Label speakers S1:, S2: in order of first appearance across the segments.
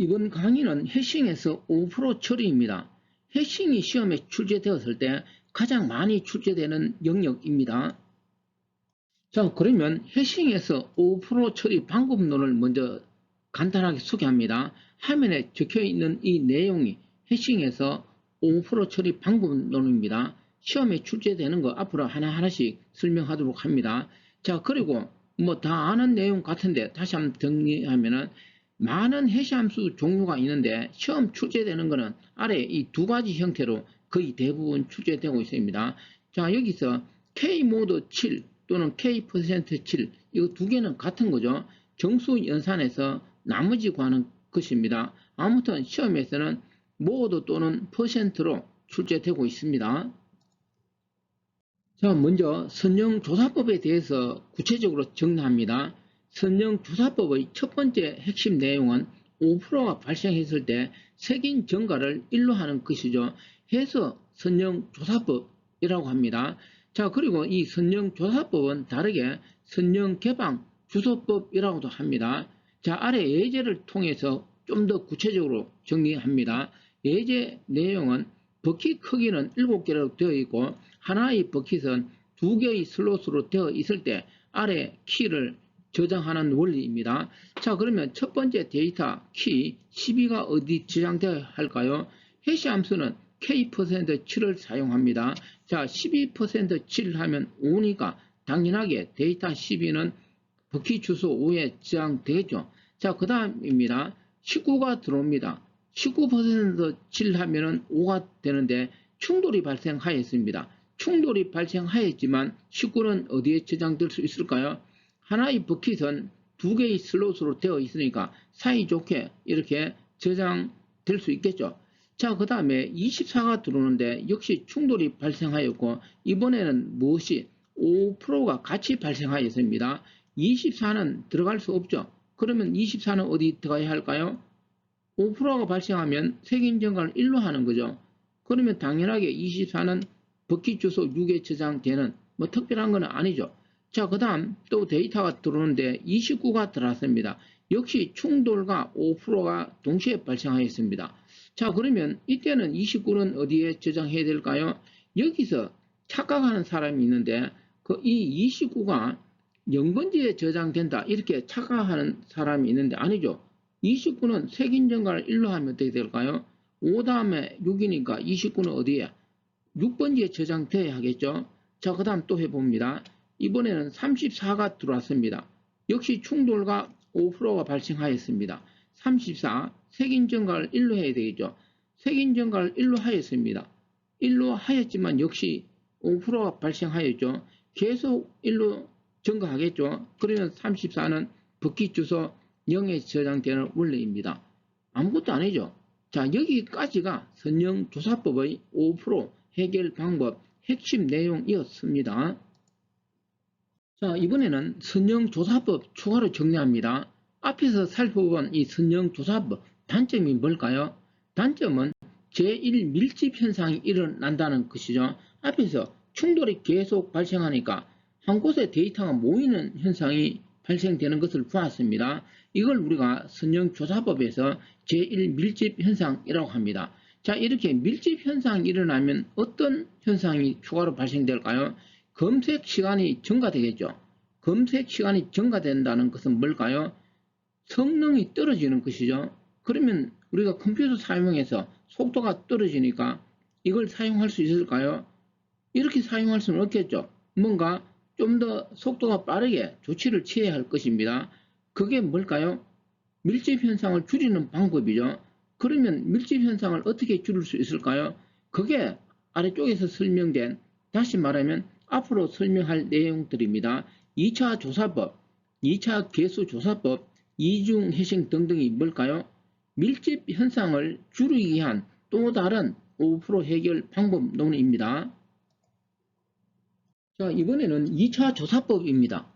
S1: 이번 강의는 해싱에서 5% 처리입니다. 해싱이 시험에 출제되었을 때 가장 많이 출제되는 영역입니다. 자, 그러면 해싱에서 5% 처리 방법론을 먼저 간단하게 소개합니다. 화면에 적혀있는 이 내용이 해싱에서 5% 처리 방법론입니다. 시험에 출제되는 거 앞으로 하나하나씩 설명하도록 합니다. 자, 그리고 뭐 다 아는 내용 같은데 다시 한번 정리하면은 많은 해시함수 종류가 있는데 시험 출제되는 것은 아래 이 두 가지 형태로 거의 대부분 출제되고 있습니다. 자, 여기서 K모드 7 또는 K%7 이거 두 개는 같은 거죠. 정수 연산에서 나머지 구하는 것입니다. 아무튼 시험에서는 모드 또는 퍼센트로 출제되고 있습니다. 자, 먼저 선정조사법에 대해서 구체적으로 정리합니다. 선정조사법의 첫 번째 핵심 내용은 5%가 발생했을 때 색인 전가를 1로 하는 것이죠. 해서 선정조사법이라고 합니다. 자, 그리고 이 선정조사법은 다르게 선정개방주소법이라고도 합니다. 자, 아래 예제를 통해서 좀 더 구체적으로 정리합니다. 예제 내용은 버킷 크기는 7개로 되어 있고 하나의 버킷은 2개의 슬롯으로 되어 있을 때 아래 키를 저장하는 원리입니다. 자, 그러면 첫 번째 데이터 키 12가 어디 저장되어야 할까요? 해시 함수는 K%7을 사용합니다. 자, 12%7 하면 5니까 당연하게 데이터 12는 버킷 주소 5에 저장되겠죠. 자, 그 다음입니다. 19가 들어옵니다. 19%7 하면은 5가 되는데 충돌이 발생하였습니다. 충돌이 발생하였지만 19는 어디에 저장될 수 있을까요? 하나의 버킷은 2개의 슬롯으로 되어 있으니까 사이좋게 이렇게 저장될 수 있겠죠. 자, 그 다음에 24가 들어오는데 역시 충돌이 발생하였고 이번에는 무엇이 5%가 같이 발생하였습니다. 24는 들어갈 수 없죠. 그러면 24는 어디 들어가야 할까요? 5%가 발생하면 색인 전가를 1로 하는 거죠. 그러면 당연하게 24는 버킷 주소 6에 저장되는 뭐 특별한 건 아니죠. 자, 그 다음 또 데이터가 들어오는데 29가 들어왔습니다. 역시 충돌과 5%가 동시에 발생하였습니다. 자, 그러면 이때는 29는 어디에 저장해야 될까요? 여기서 착각하는 사람이 있는데 이 29가 0번지에 저장된다 이렇게 착각하는 사람이 있는데 아니죠. 29는 색인 전가를 1로 하면 어떻게 될까요? 5 다음에 6이니까 29는 어디에? 6번지에 저장돼야 하겠죠. 자, 그 다음 또 해봅니다. 이번에는 34가 들어왔습니다. 역시 충돌과 5%가 발생하였습니다. 34, 색인 전가를 1로 해야 되겠죠. 색인 전가를 1로 하였습니다. 1로 하였지만 역시 5%가 발생하였죠. 계속 1로 증가하겠죠. 그러면 34는 버킷 주소 0에 저장되는 원리입니다. 아무것도 아니죠. 자, 여기까지가 선정조사법의 5% 해결 방법 핵심 내용이었습니다. 자, 이번에는 선정조사법 추가로 정리합니다. 앞에서 살펴본 이 선정조사법 단점이 뭘까요? 단점은 제1밀집 현상이 일어난다는 것이죠. 앞에서 충돌이 계속 발생하니까 한 곳에 데이터가 모이는 현상이 발생되는 것을 보았습니다. 이걸 우리가 선정조사법에서 제1밀집 현상이라고 합니다. 자, 이렇게 밀집 현상이 일어나면 어떤 현상이 추가로 발생될까요? 검색 시간이 증가되겠죠. 검색 시간이 증가된다는 것은 뭘까요? 성능이 떨어지는 것이죠. 그러면 우리가 컴퓨터 사용해서 속도가 떨어지니까 이걸 사용할 수 있을까요? 이렇게 사용할 수는 없겠죠. 뭔가 좀 더 속도가 빠르게 조치를 취해야 할 것입니다. 그게 뭘까요? 밀집 현상을 줄이는 방법이죠. 그러면 밀집 현상을 어떻게 줄일 수 있을까요? 그게 아래쪽에서 설명된, 다시 말하면 앞으로 설명할 내용들입니다. 2차 조사법, 2차 개수조사법, 이중 해싱 등등이 뭘까요? 밀집 현상을 줄이기 위한 또 다른 5% 해결 방법론입니다. 자, 이번에는 2차 조사법입니다.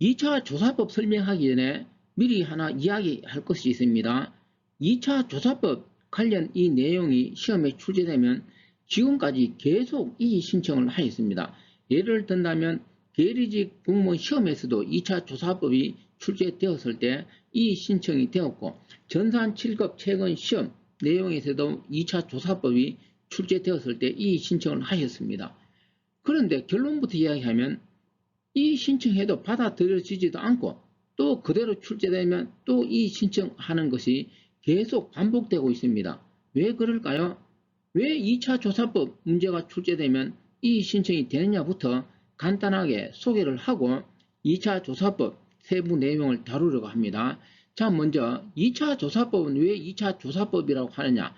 S1: 2차 조사법 설명하기 전에 미리 하나 이야기할 것이 있습니다. 2차 조사법 관련 이 내용이 시험에 출제되면 지금까지 계속 이의 신청을 하였습니다. 예를 든다면 계리직 공무원 시험에서도 2차 조사법이 출제되었을 때 이 신청이 되었고 전산 7급 최근 시험 내용에서도 2차 조사법이 출제되었을 때 이 신청을 하셨습니다. 그런데 결론부터 이야기하면 이 신청해도 받아들여지지도 않고 또 그대로 출제되면 또 이 신청하는 것이 계속 반복되고 있습니다. 왜 그럴까요? 왜 2차 조사법 문제가 출제되면 이 신청이 되느냐부터 간단하게 소개를 하고 2차 조사법 세부 내용을 다루려고 합니다. 자, 먼저 2차 조사법은 왜 2차 조사법이라고 하느냐?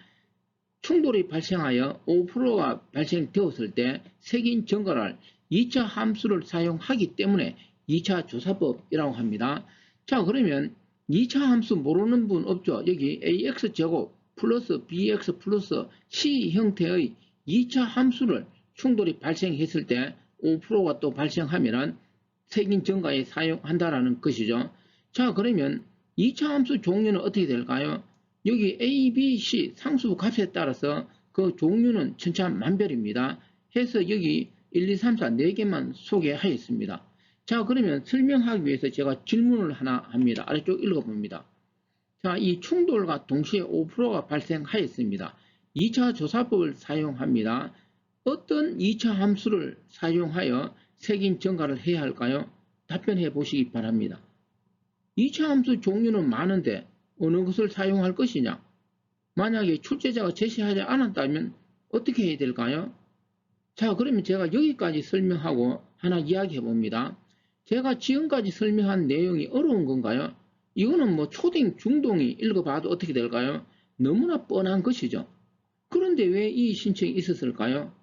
S1: 충돌이 발생하여 오버플로우가 발생되었을 때 색인 증가를 2차 함수를 사용하기 때문에 2차 조사법이라고 합니다. 자, 그러면 2차 함수 모르는 분 없죠? 여기 ax제곱 플러스 bx 플러스 c 형태의 2차 함수를 충돌이 발생했을 때 오버플로우가 또 발생하면 색인 증가에 사용한다라는 것이죠. 자, 그러면 2차 함수 종류는 어떻게 될까요? 여기 A, B, C 상수 값에 따라서 그 종류는 천차만별입니다. 해서 여기 1, 2, 3, 4 4개만 소개하였습니다. 자, 그러면 설명하기 위해서 제가 질문을 하나 합니다. 아래쪽 읽어봅니다. 자, 이 충돌과 동시에 오버플로우가 발생하였습니다. 2차 조사법을 사용합니다. 어떤 2차 함수를 사용하여 색인 증가를 해야 할까요? 답변해 보시기 바랍니다. 2차 함수 종류는 많은데 어느 것을 사용할 것이냐? 만약에 출제자가 제시하지 않았다면 어떻게 해야 될까요? 자, 그러면 제가 여기까지 설명하고 하나 이야기해 봅니다. 제가 지금까지 설명한 내용이 어려운 건가요? 이거는 뭐 초등, 중등이 읽어봐도 어떻게 될까요? 너무나 뻔한 것이죠. 그런데 왜 이 신청이 있었을까요?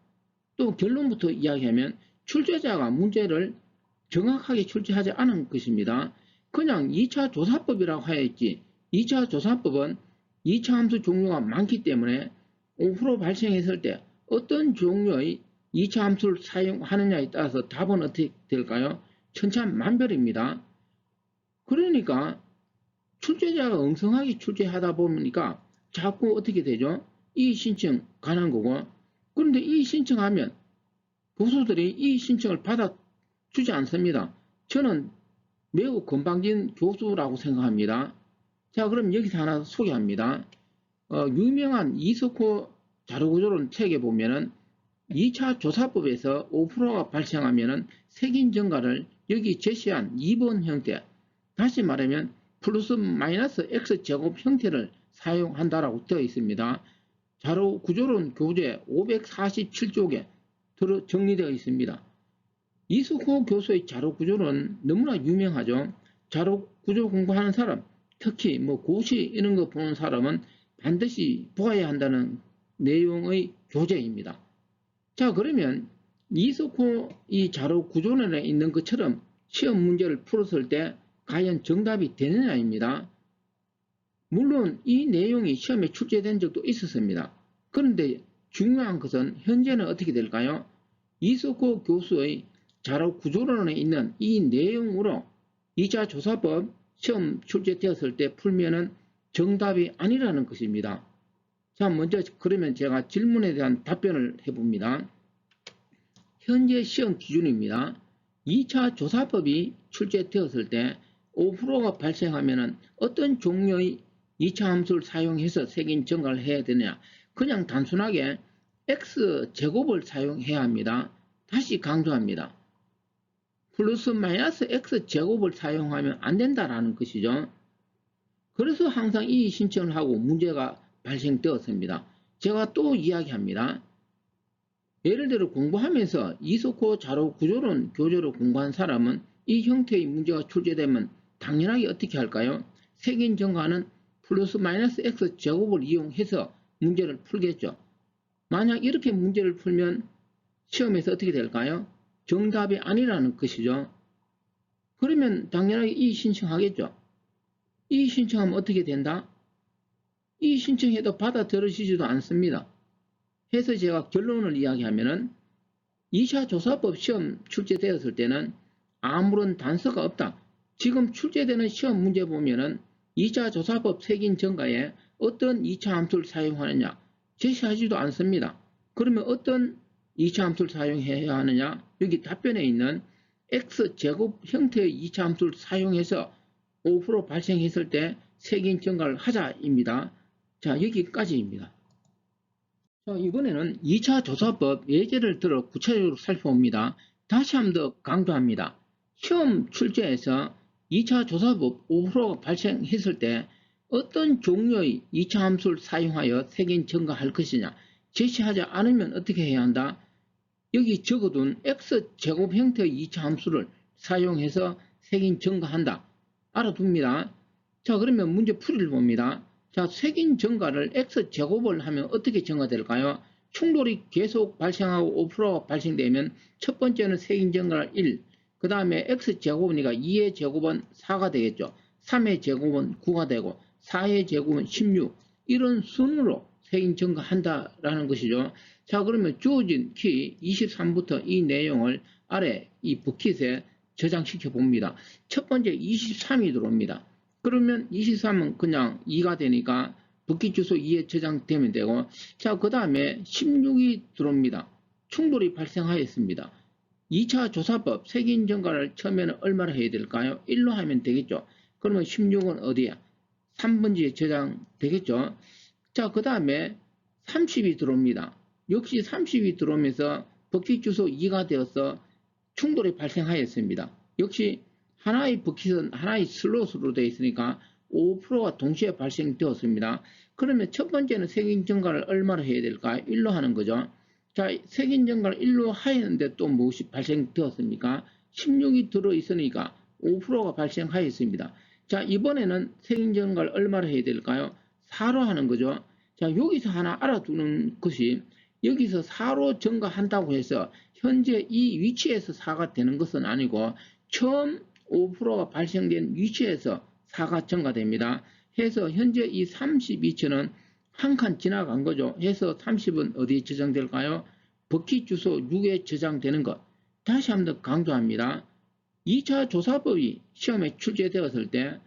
S1: 또 결론부터 이야기하면 출제자가 문제를 정확하게 출제하지 않은 것입니다. 그냥 2차 조사법이라고 하였지 2차 조사법은 2차 함수 종류가 많기 때문에 오버플로우 발생했을 때 어떤 종류의 2차 함수를 사용하느냐에 따라서 답은 어떻게 될까요? 천차만별입니다. 그러니까 출제자가 엉성하게 출제하다 보니까 자꾸 어떻게 되죠? 이 신청 가는 거고 그런데 이 신청하면 교수들이 이 신청을 받아주지 않습니다. 저는 매우 건방진 교수라고 생각합니다. 자, 그럼 여기서 하나 소개합니다. 유명한 이석호 자료구조론 책에 보면은 2차 조사법에서 오버플로우가 발생하면은 색인 증가를 여기 제시한 2번 형태, 다시 말하면 플러스 마이너스 x제곱 형태를 사용한다라고 되어 있습니다. 자료구조론 교재 547쪽에 정리되어 있습니다. 이석호 교수의 자료구조는 너무나 유명하죠. 자료구조 공부하는 사람, 특히 뭐 고시 이런 거 보는 사람은 반드시 보아야 한다는 내용의 교재입니다. 자, 그러면 이석호 이 자료구조론에 있는 것처럼 시험 문제를 풀었을 때 과연 정답이 되느냐입니다. 물론 이 내용이 시험에 출제된 적도 있었습니다. 그런데 중요한 것은 현재는 어떻게 될까요? 이석호 교수의 자료구조론에 있는 이 내용으로 2차 조사법 시험 출제되었을 때 풀면은 정답이 아니라는 것입니다. 자, 먼저 그러면 제가 질문에 대한 답변을 해봅니다. 현재 시험 기준입니다. 2차 조사법이 출제되었을 때 오버플로우가 발생하면은 어떤 종류의 2차 함수를 사용해서 색인 증가를 해야 되냐? 그냥 단순하게 x제곱을 사용해야 합니다. 다시 강조합니다. 플러스 마이너스 x제곱을 사용하면 안 된다라는 것이죠. 그래서 항상 이 신청을 하고 문제가 발생되었습니다. 제가 또 이야기합니다. 예를 들어 공부하면서 이석호 자료구조론 교재로 공부한 사람은 이 형태의 문제가 출제되면 당연하게 어떻게 할까요? 색인 증가는 플러스 마이너스 x제곱을 이용해서 문제를 풀겠죠. 만약 이렇게 문제를 풀면 시험에서 어떻게 될까요? 정답이 아니라는 것이죠. 그러면 당연하게 이 신청하겠죠. 이 신청하면 어떻게 된다? 이 신청해도 받아들여지지도 않습니다. 해서 제가 결론을 이야기하면은 2차 조사법 시험 출제되었을 때는 아무런 단서가 없다. 지금 출제되는 시험 문제 보면은 2차 조사법 색인 증가에 어떤 2차 함수를 사용하느냐 제시하지도 않습니다. 그러면 어떤 2차 함수를 사용해야 하느냐? 여기 답변에 있는 x제곱 형태의 2차 함수를 사용해서 5% 발생했을 때 세균 증가를 하자입니다. 자, 여기까지입니다. 자, 이번에는 2차 조사법 예제를 들어 구체적으로 살펴봅니다. 다시 한 번 더 강조합니다. 시험 출제에서 2차 조사법 5%가 발생했을 때 어떤 종류의 2차 함수를 사용하여 세균 증가할 것이냐, 제시하지 않으면 어떻게 해야 한다? 여기 적어둔 x제곱 형태의 2차 함수를 사용해서 세균 증가한다. 알아둡니다. 자, 그러면 문제 풀이를 봅니다. 자, 세균 증가를 x제곱을 하면 어떻게 증가될까요? 충돌이 계속 발생하고 5%가 발생되면 첫 번째는 세균 증가를 1, 그 다음에 x제곱이니까 2의 제곱은 4가 되겠죠. 3의 제곱은 9가 되고 4의 제곱은 16, 이런 순으로 세균 증가한다라는 것이죠. 자, 그러면 주어진 키 23부터 이 내용을 아래 이 버킷에 저장시켜 봅니다. 첫 번째 23이 들어옵니다. 그러면 23은 그냥 2가 되니까 버킷 주소 2에 저장되면 되고, 자, 그 다음에 16이 들어옵니다. 충돌이 발생하였습니다. 2차 조사법 세균 증가를 처음에는 얼마나 해야 될까요? 1로 하면 되겠죠. 그러면 16은 어디야? 3번지에 저장되겠죠. 자, 그 다음에 30이 들어옵니다. 역시 30이 들어오면서 버킷 주소 2가 되어서 충돌이 발생하였습니다. 역시 하나의 버킷은 하나의 슬롯으로 되어 있으니까 5%가 동시에 발생되었습니다. 그러면 첫 번째는 세균 증가를 얼마나 해야 될까요? 1로 하는 거죠. 자, 세균 증가를 1로 하였는데 또 무엇이 발생되었습니까? 16이 들어있으니까 5%가 발생하였습니다. 자, 이번에는 세균 증가를 얼마나 해야 될까요? 4로 하는 거죠. 자, 여기서 하나 알아두는 것이, 여기서 4로 증가한다고 해서 현재 이 위치에서 4가 되는 것은 아니고 처음 5%가 발생된 위치에서 4가 증가됩니다. 해서 현재 이 32초는 한 칸 지나간 거죠. 해서 30은 어디에 저장될까요? 버킷 주소 6에 저장되는 것. 다시 한 번 더 강조합니다. 2차 조사법이 시험에 출제되었을 때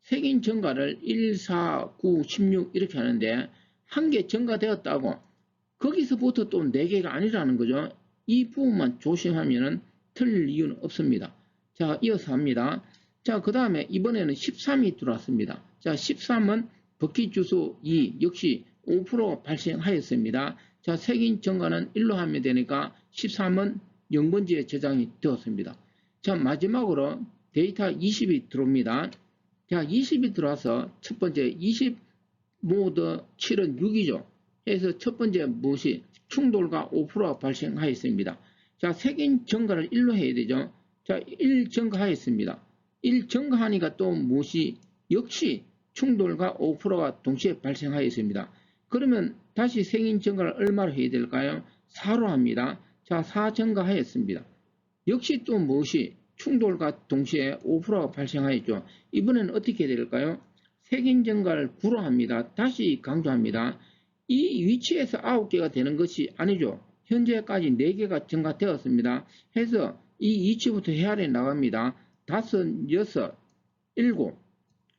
S1: 세균 증가를 1, 4, 9, 16 이렇게 하는데 한 개 증가되었다고 거기서부터 또 4개가 아니라는 거죠. 이 부분만 조심하면 틀릴 이유는 없습니다. 자, 이어서 합니다. 자, 그 다음에 이번에는 13이 들어왔습니다. 자, 13은 버킷 주소 2 역시 5% 발생하였습니다. 자, 세균 증가는 1로 하면 되니까 13은 0번지에 저장이 되었습니다. 자, 마지막으로 데이터 20이 들어옵니다. 자, 20이 들어와서 첫 번째 20 모드 7은 6이죠. 해서 첫 번째 무엇이 충돌과 5%가 발생하였습니다. 자, 세균 증가를 1로 해야 되죠. 자, 1 증가하였습니다. 1 증가하니까 또 무엇이 역시 충돌과 5%가 동시에 발생하였습니다. 그러면 다시 세균 증가를 얼마로 해야 될까요? 4로 합니다. 자, 4 증가하였습니다. 역시 또 무엇이 충돌과 동시에 5%가 발생하였죠. 이번에는 어떻게 해야 될까요? 세균 증가를 9로 합니다. 다시 강조합니다. 이 위치에서 9개가 되는 것이 아니죠. 현재까지 4개가 증가되었습니다. 해서 이 위치부터 헤아려 나갑니다. 5, 6, 7,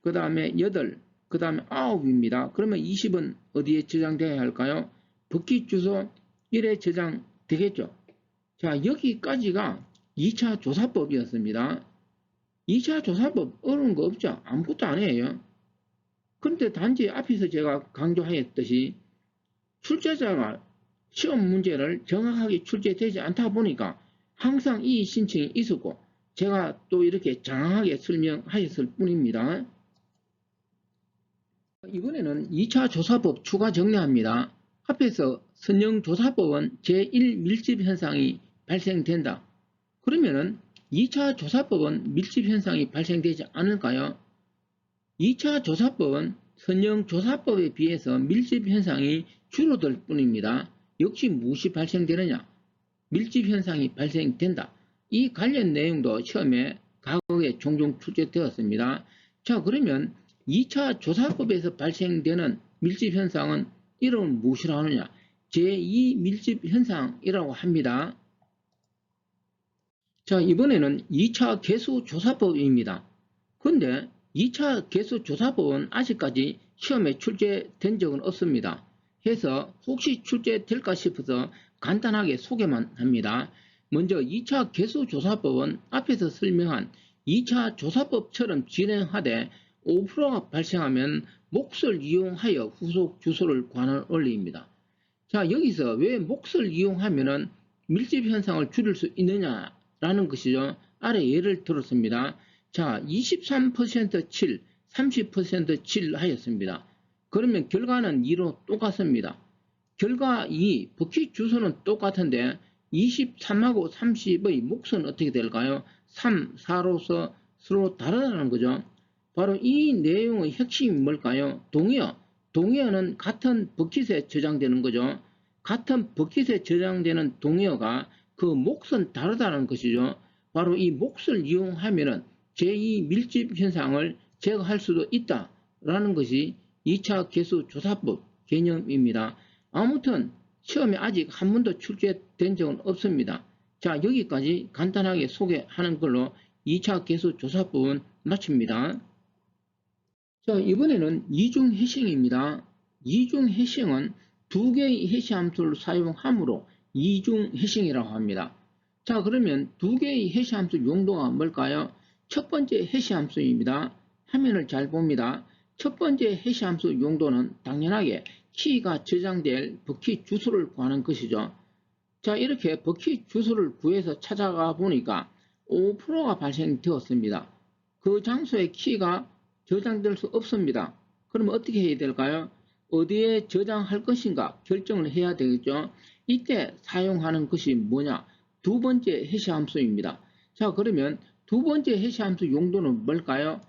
S1: 그 다음에 8, 그 다음에 9입니다. 그러면 20은 어디에 저장되어야 할까요? 버킷 주소 1에 저장되겠죠. 자, 여기까지가 2차 조사법이었습니다. 2차 조사법 어려운 거 없죠? 아무것도 안 해요. 그런데 단지 앞에서 제가 강조하였듯이 출제자가 시험 문제를 정확하게 출제되지 않다 보니까 항상 이 신청이 있었고 제가 또 이렇게 장황하게 설명하였을 뿐입니다. 이번에는 2차 조사법 추가 정리합니다. 앞에서 선형조사법은 제1밀집현상이 발생된다. 그러면은 2차 조사법은 밀집현상이 발생되지 않을까요? 2차 조사법은 선형조사법에 비해서 밀집현상이 줄어들 뿐입니다. 역시 무엇이 발생되느냐? 밀집현상이 발생된다. 이 관련 내용도 시험에 과거에 종종 출제되었습니다. 자, 그러면 2차 조사법에서 발생되는 밀집현상은 이름은 무엇이라고 하느냐? 제2밀집현상이라고 합니다. 자, 이번에는 2차 개수조사법입니다. 그런데 2차 개수조사법은 아직까지 시험에 출제된 적은 없습니다. 해서 혹시 출제될까 싶어서 간단하게 소개만 합니다. 먼저 2차 개수조사법은 앞에서 설명한 2차 조사법처럼 진행하되 5%가 발생하면 몫을 이용하여 후속 주소를 관할 원리입니다. 자, 여기서 왜 몫을 이용하면은 밀집 현상을 줄일 수 있느냐라는 것이죠. 아래 예를 들었습니다. 자, 23% 7, 30% 7 하였습니다. 그러면 결과는 2로 똑같습니다. 결과 2, 버킷 주소는 똑같은데 23하고 30의 몫은 어떻게 될까요? 3, 4로서 서로 다르다는 거죠. 바로 이 내용의 핵심이 뭘까요? 동의어. 동의어는 같은 버킷에 저장되는 거죠. 같은 버킷에 저장되는 동의어가 그 몫은 다르다는 것이죠. 바로 이 몫을 이용하면은 제2 밀집 현상을 제거할 수도 있다라는 것이 2차 개수 조사법 개념입니다. 아무튼 시험에 아직 한 번도 출제된 적은 없습니다. 자, 여기까지 간단하게 소개하는 걸로 2차 개수 조사법은 마칩니다. 자, 이번에는 이중 해싱입니다. 이중 해싱은 두 개의 해시 함수를 사용하므로 이중 해싱이라고 합니다. 자, 그러면 두 개의 해시 함수 용도가 뭘까요? 첫 번째 해시 함수입니다. 화면을 잘 봅니다. 첫 번째 해시 함수 용도는 당연하게 키가 저장될 버킷 주소를 구하는 것이죠. 자, 이렇게 버킷 주소를 구해서 찾아가 보니까 5%가 발생되었습니다. 그 장소에 키가 저장될 수 없습니다. 그러면 어떻게 해야 될까요? 어디에 저장할 것인가 결정을 해야 되겠죠. 이때 사용하는 것이 뭐냐? 두 번째 해시 함수입니다. 자, 그러면 두 번째 해시 함수 용도는 뭘까요?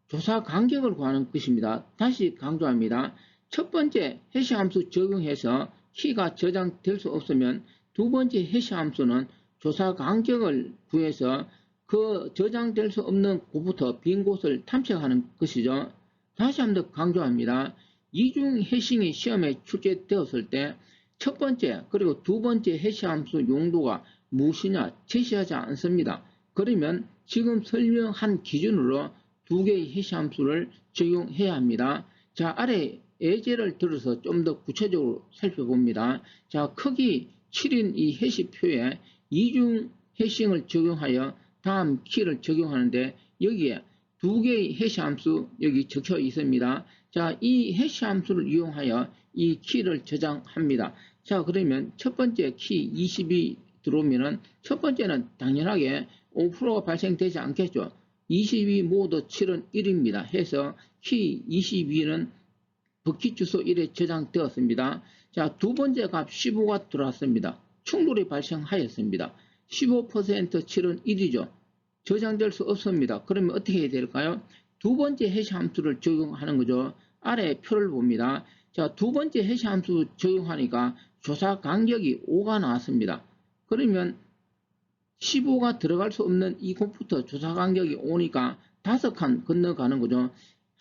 S1: 조사 간격을 구하는 것입니다. 다시 강조합니다. 첫 번째 해시 함수 적용해서 키가 저장될 수 없으면 두 번째 해시 함수는 조사 간격을 구해서 그 저장될 수 없는 곳부터 빈 곳을 탐색하는 것이죠. 다시 한번 강조합니다. 이중 해싱이 시험에 출제되었을 때 첫 번째 그리고 두 번째 해시 함수 용도가 무엇이냐 제시하지 않습니다. 그러면 지금 설명한 기준으로 두 개의 해시 함수를 적용해야 합니다. 자, 아래 예제를 들어서 좀 더 구체적으로 살펴봅니다. 자, 크기 7인 이 해시표에 이중 해싱을 적용하여 다음 키를 적용하는데 여기에 두 개의 해시 함수 여기 적혀 있습니다. 자, 이 해시 함수를 이용하여 이 키를 저장합니다. 자, 그러면 첫 번째 키 20이 들어오면은 첫 번째는 당연하게 5%가 발생되지 않겠죠. 22 모두 7은 1입니다. 해서 키 22는 버킷 주소 1에 저장되었습니다. 자, 두 번째 값 15가 들어왔습니다. 충돌이 발생하였습니다. 15% 7은 1이죠. 저장될 수 없습니다. 그러면 어떻게 해야 될까요? 두 번째 해시 함수를 적용하는 거죠. 아래 표를 봅니다. 자, 두 번째 해시 함수 적용하니까 조사 간격이 5가 나왔습니다. 그러면 15가 들어갈 수 없는 이 곳부터 조사 간격이 5니까 5칸 건너가는 거죠.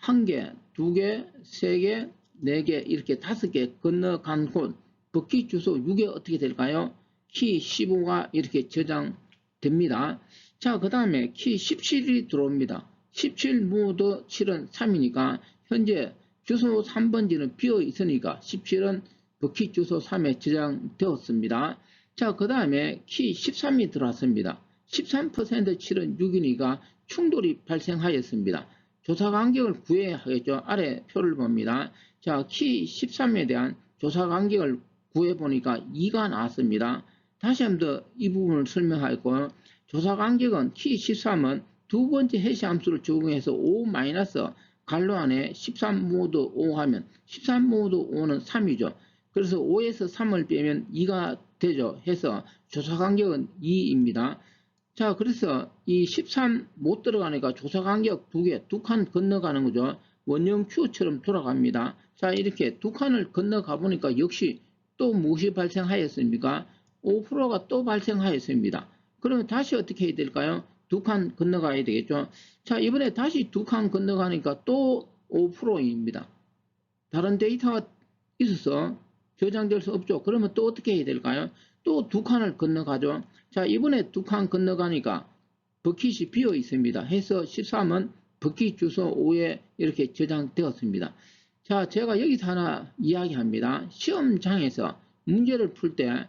S1: 1개, 2개, 3개, 4개 이렇게 5개 건너간 곳 버킷 주소 6에 어떻게 될까요? 키 15가 이렇게 저장됩니다. 자, 그 다음에 키 17이 들어옵니다. 17 모두 7은 3이니까 현재 주소 3번지는 비어 있으니까 17은 버킷 주소 3에 저장되었습니다. 자, 그 다음에 키 13이 들어왔습니다. 13% 7은 6이니까 충돌이 발생하였습니다. 조사 간격을 구해야 하겠죠. 아래 표를 봅니다. 자, 키 13에 대한 조사 간격을 구해보니까 2가 나왔습니다. 다시 한번 더 이 부분을 설명하였고, 조사 간격은 키 13은 두 번째 해시 함수를 적용해서 5 마이너스 괄호 안에 13 모두 5 하면 13 모두 5는 3이죠. 그래서 5에서 3을 빼면 2가 되죠. 해서 조사 간격은 2입니다. 자, 그래서 이 13 못 들어가니까 조사 간격 두 개, 두 칸 건너가는 거죠. 원형 큐처럼 돌아갑니다. 자, 이렇게 두 칸을 건너가 보니까 역시 또 무엇이 발생하였습니까? 5%가 또 발생하였습니다. 그러면 다시 어떻게 해야 될까요? 두 칸 건너가야 되겠죠. 자, 이번에 다시 두 칸 건너가니까 또 5%입니다. 다른 데이터가 있어서 저장될 수 없죠. 그러면 또 어떻게 해야 될까요? 또 두 칸을 건너가죠. 자, 이번에 두 칸 건너가니까 버킷이 비어 있습니다. 해서 13은 버킷 주소 5에 이렇게 저장되었습니다. 자, 제가 여기서 하나 이야기합니다. 시험장에서 문제를 풀 때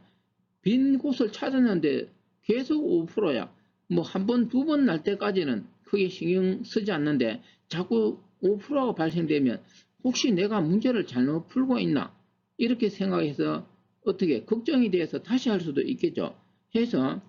S1: 빈 곳을 찾았는데 계속 5%야. 뭐 한 번, 두 번 날 때까지는 크게 신경 쓰지 않는데 자꾸 5%가 발생되면 혹시 내가 문제를 잘못 풀고 있나 이렇게 생각해서 어떻게 걱정이 돼서 다시 할 수도 있겠죠. 해서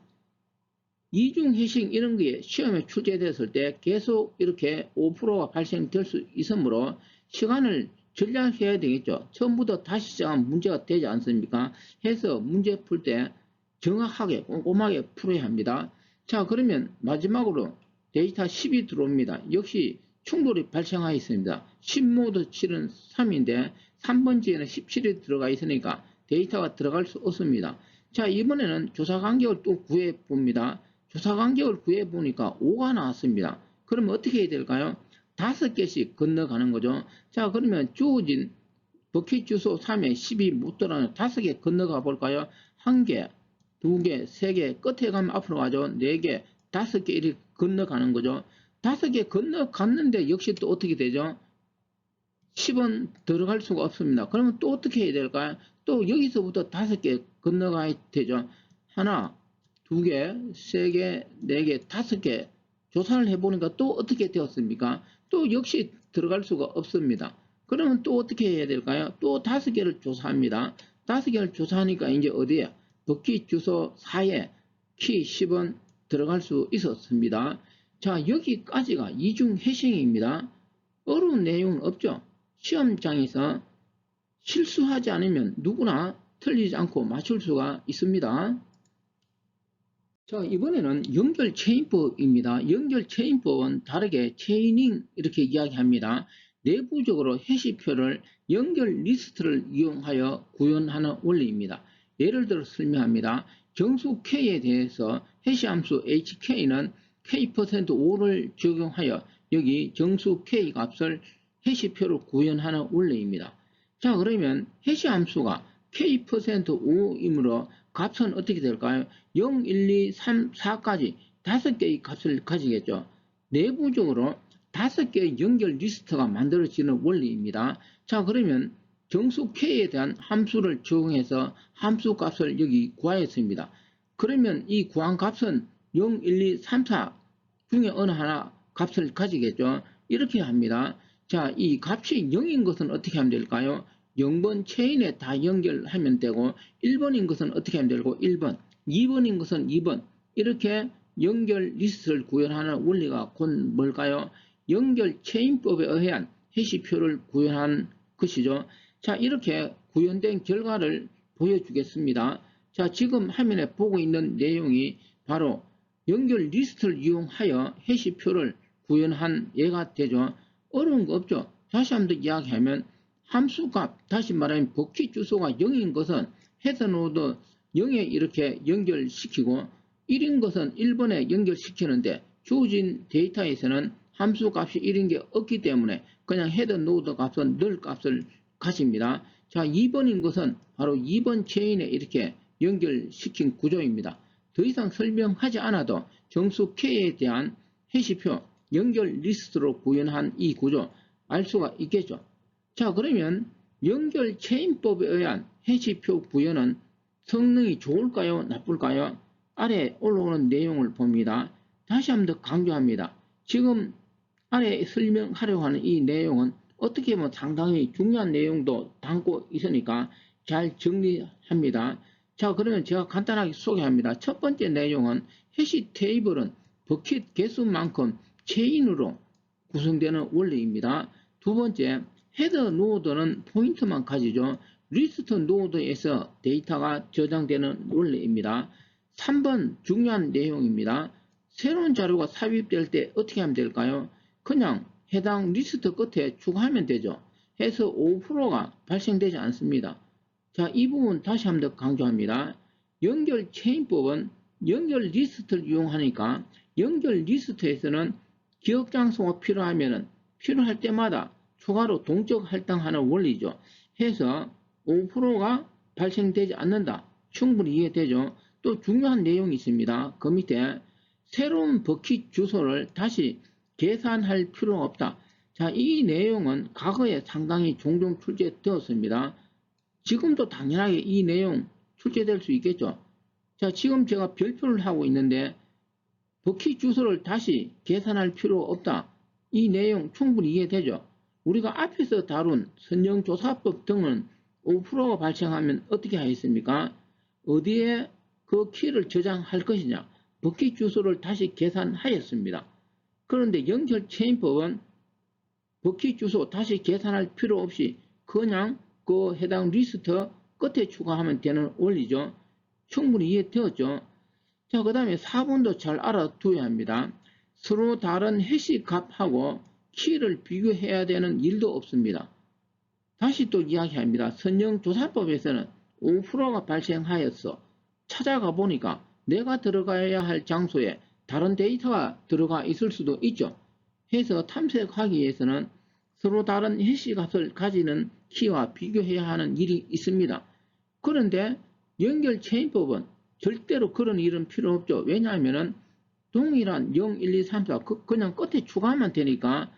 S1: 이중 해싱 이런 게 시험에 출제됐을 때 계속 이렇게 5%가 발생될 수 있으므로 시간을 절약해야 되겠죠. 처음부터 다시 시작하면 문제가 되지 않습니까? 해서 문제 풀 때 정확하게 꼼꼼하게 풀어야 합니다. 자, 그러면 마지막으로 데이터 10이 들어옵니다. 역시 충돌이 발생하였습니다. 10 모두 7은 3인데 3번지에는 17이 들어가 있으니까 데이터가 들어갈 수 없습니다. 자, 이번에는 조사 간격을 또 구해 봅니다. 조사 간격을 구해 보니까 5가 나왔습니다. 그러면 어떻게 해야 될까요? 5개씩 건너가는 거죠. 자, 그러면 주어진 버킷 주소 3에 10이 못 들어가는 5개 건너가 볼까요? 1개, 2개, 3개, 끝에 가면 앞으로 가죠. 4개, 5개 이렇게 건너가는 거죠. 5개 건너갔는데 역시 또 어떻게 되죠? 10은 들어갈 수가 없습니다. 그러면 또 어떻게 해야 될까요? 또 여기서부터 5개 건너가야 되죠. 하나, 2개, 3개, 4개, 5개 조사를 해보니까 또 어떻게 되었습니까? 또 역시 들어갈 수가 없습니다. 그러면 또 어떻게 해야 될까요? 또 5개를 조사합니다. 5개를 조사하니까 이제 어디에? 버킷 주소 4에 키 10은 들어갈 수 있었습니다. 자, 여기까지가 이중 해싱입니다. 어려운 내용은 없죠. 시험장에서 실수하지 않으면 누구나 틀리지 않고 맞출 수가 있습니다. 자, 이번에는 연결 체인법입니다. 연결 체인법은 다르게 체이닝 이렇게 이야기합니다. 내부적으로 해시표를 연결 리스트를 이용하여 구현하는 원리입니다. 예를 들어 설명합니다. 정수 K에 대해서 해시 함수 HK는 K%5를 적용하여 여기 정수 K 값을 해시표로 구현하는 원리입니다. 자, 그러면 해시 함수가 K%5이므로 값은 어떻게 될까요? 0, 1, 2, 3, 4까지 5개의 값을 가지겠죠. 내부적으로 5개의 연결 리스트가 만들어지는 원리입니다. 자, 그러면 정수 K에 대한 함수를 적용해서 함수 값을 여기 구하였습니다. 그러면 이 구한 값은 0, 1, 2, 3, 4 중에 어느 하나 값을 가지겠죠. 이렇게 합니다. 자, 이 값이 0인 것은 어떻게 하면 될까요? 0번 체인에 다 연결하면 되고 1번인 것은 어떻게 하면 되고 1번, 2번인 것은 2번 이렇게 연결 리스트를 구현하는 원리가 곧 뭘까요? 연결 체인법에 의한 해시표를 구현한 것이죠. 자, 이렇게 구현된 결과를 보여주겠습니다. 자, 지금 화면에 보고 있는 내용이 바로 연결 리스트를 이용하여 해시표를 구현한 예가 되죠. 어려운 거 없죠. 다시 한번 이야기하면 함수값, 다시 말하면 버킷 주소가 0인 것은 헤더 노드 0에 이렇게 연결시키고 1인 것은 1번에 연결시키는데 주어진 데이터에서는 함수값이 1인 게 없기 때문에 그냥 헤더 노드 값은 늘 값을 가집니다. 자, 2번인 것은 바로 2번 체인에 이렇게 연결시킨 구조입니다. 더 이상 설명하지 않아도 정수 K에 대한 해시표 연결 리스트로 구현한 이 구조 알 수가 있겠죠. 자, 그러면 연결 체인법에 의한 해시표 구현은 성능이 좋을까요? 나쁠까요? 아래 올라오는 내용을 봅니다. 다시 한번 더 강조합니다. 지금 아래 설명하려고 하는 이 내용은 어떻게 보면 상당히 중요한 내용도 담고 있으니까 잘 정리합니다. 자, 그러면 제가 간단하게 소개합니다. 첫 번째 내용은 해시 테이블은 버킷 개수만큼 체인으로 구성되는 원리입니다. 두 번째, 헤더 노드는 포인트만 가지죠. 리스트 노드에서 데이터가 저장되는 원리입니다. 3번 중요한 내용입니다. 새로운 자료가 삽입될 때 어떻게 하면 될까요? 그냥 해당 리스트 끝에 추가하면 되죠. 해서 5%가 발생되지 않습니다. 자, 이 부분 다시 한번 더 강조합니다. 연결 체인법은 연결 리스트를 이용하니까 연결 리스트에서는 기억 장소가 필요하면 필요할 때마다 추가로 동적 할당하는 원리죠. 해서 5%가 발생되지 않는다. 충분히 이해되죠. 또 중요한 내용이 있습니다. 그 밑에 새로운 버킷 주소를 다시 계산할 필요가 없다. 자, 이 내용은 과거에 상당히 종종 출제되었습니다. 지금도 당연하게 이 내용 출제될 수 있겠죠. 자, 지금 제가 별표를 하고 있는데 버킷 주소를 다시 계산할 필요 없다. 이 내용 충분히 이해되죠? 우리가 앞에서 다룬 선정조사법 등은 5%가 발생하면 어떻게 하였습니까? 어디에 그 키를 저장할 것이냐? 버킷 주소를 다시 계산하였습니다. 그런데 연결체인법은 버킷 주소 다시 계산할 필요 없이 그냥 그 해당 리스트 끝에 추가하면 되는 원리죠. 충분히 이해되었죠? 자, 그 다음에 4번도 잘 알아두어야 합니다. 서로 다른 해시 값하고 키를 비교해야 되는 일도 없습니다. 다시 또 이야기합니다. 선정조사법에서는 5%가 발생하였어. 찾아가 보니까 내가 들어가야 할 장소에 다른 데이터가 들어가 있을 수도 있죠. 해서 탐색하기 위해서는 서로 다른 해시 값을 가지는 키와 비교해야 하는 일이 있습니다. 그런데 연결체인법은 절대로 그런 일은 필요 없죠. 왜냐하면 동일한 0, 1, 2, 3, 4 그냥 끝에 추가하면 되니까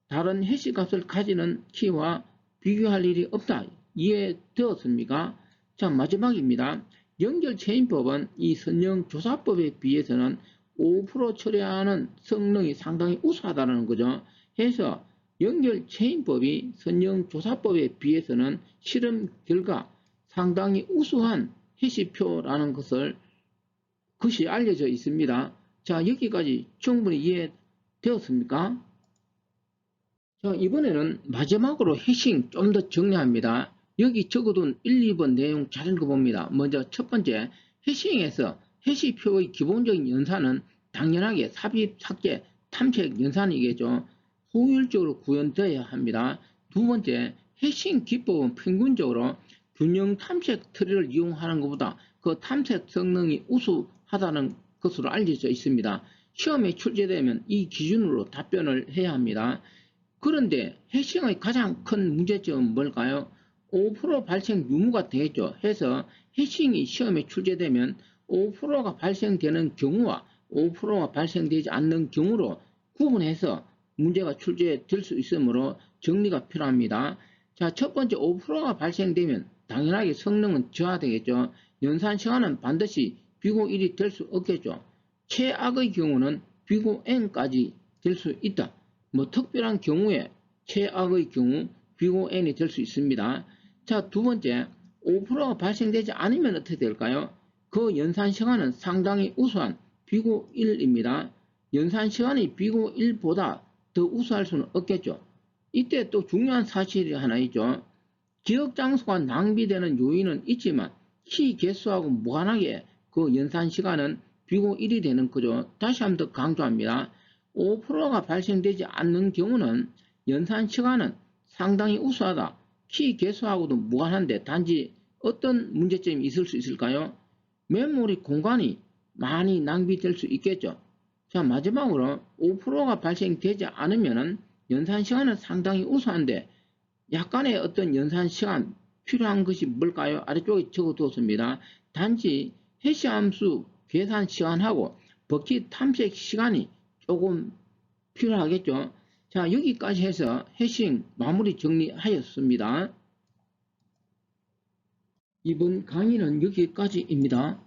S1: 다른 해시 값을 가지는 키와 비교할 일이 없다. 이해되었습니까? 자, 마지막입니다. 연결체인법은 이 선정조사법에 비해서는 5% 처리하는 성능이 상당히 우수하다는 거죠. 해서 연결체인법이 선정조사법에 비해서는 실험 결과 상당히 우수한 해시표라는 것이 알려져 있습니다. 자, 여기까지 충분히 이해되었습니까? 자, 이번에는 마지막으로 해싱 좀 더 정리합니다. 여기 적어둔 1, 2번 내용 잘 읽어봅니다. 먼저 첫 번째, 해싱에서 해시표의 기본적인 연산은 당연하게 삽입, 삭제, 탐색 연산이겠죠. 효율적으로 구현되어야 합니다. 두 번째, 해싱 기법은 평균적으로 균형 탐색 트리를 이용하는 것보다 그 탐색 성능이 우수하다는 것으로 알려져 있습니다. 시험에 출제되면 이 기준으로 답변을 해야 합니다. 그런데 해싱의 가장 큰 문제점은 뭘까요? 5% 발생 유무가 되겠죠. 해서 해싱이 시험에 출제되면 5%가 발생되는 경우와 5%가 발생되지 않는 경우로 구분해서 문제가 출제될 수 있으므로 정리가 필요합니다. 자, 첫 번째 5%가 발생되면 당연하게 성능은 저하되겠죠. 연산 시간은 반드시 비고 1이 될 수 없겠죠. 최악의 경우는 비고 n까지 될 수 있다. 특별한 경우에 최악의 경우 비고 n이 될 수 있습니다. 자, 두 번째 5%가 발생되지 않으면 어떻게 될까요? 그 연산 시간은 상당히 우수한 비고 1입니다. 연산 시간이 비고 1보다 더 우수할 수는 없겠죠. 이때 또 중요한 사실이 하나 있죠. 지역 장소가 낭비되는 요인은 있지만 키 개수하고 무관하게 그 연산 시간은 비고 1이 되는 거죠. 다시 한번 더 강조합니다. 5%가 발생되지 않는 경우는 연산 시간은 상당히 우수하다. 키 개수하고도 무관한데 단지 어떤 문제점이 있을 수 있을까요? 메모리 공간이 많이 낭비될 수 있겠죠. 자, 마지막으로 5%가 발생되지 않으면 연산 시간은 상당히 우수한데 약간의 어떤 연산 시간 필요한 것이 뭘까요? 아래쪽에 적어두었습니다. 단지 해시 함수 계산 시간하고 버킷 탐색 시간이 조금 필요하겠죠. 자, 여기까지 해서 해싱 마무리 정리하였습니다. 이번 강의는 여기까지입니다.